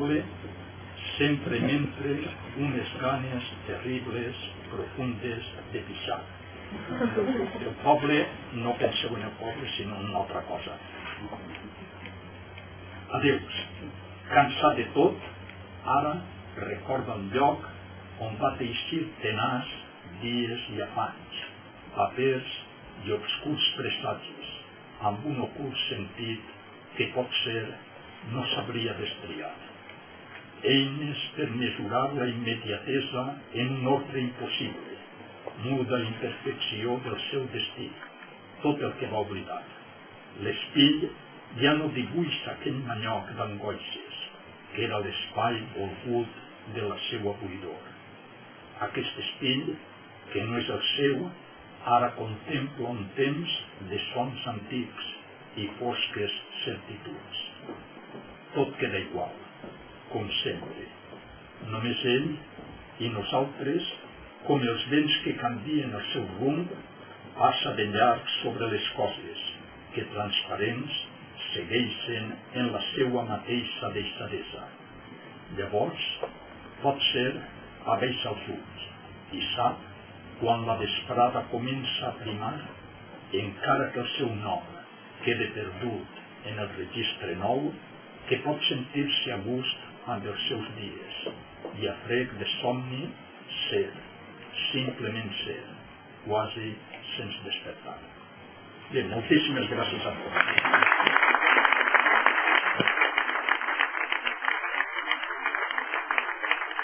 poble sempre m'entre unes ganes terribles, profundes, de pixar. El poble, no penseu en el poble, sinó en una altra cosa. Adeus. Cansat de tot, ara recorda un lloc on va teixir tenaç dies i afanys, papers i obscurs presagis, amb un ocult sentit que potser no sabria destriar. Eines per mesurar la immediatesa en un ordre impossible, muda imperfecció del seu destí, tot el que va oblidar. L'espill ja no dibuixa aquell manyoc d'angoixes, que era l'espai volgut de la seua buidor. Aquest espill, que no és el seu, ara contempla un temps de sons antics i fosques certituds. Tot queda igual, com sempre. Només ell i nosaltres, com els vents que canvien el seu rumb, passa de llarg sobre les coses, que transparents segueixen en la seua mateixa deixadesa. Llavors, pot ser, abaixa els ulls i sap, quan la vesprada comença a primar, encara que el seu nom quede perdut en el registre nou, que pot sentir-se a gust amb els seus dies i a frec de somni ser, simplement ser, quasi sense despertar. Bé, moltíssimes gràcies a tots.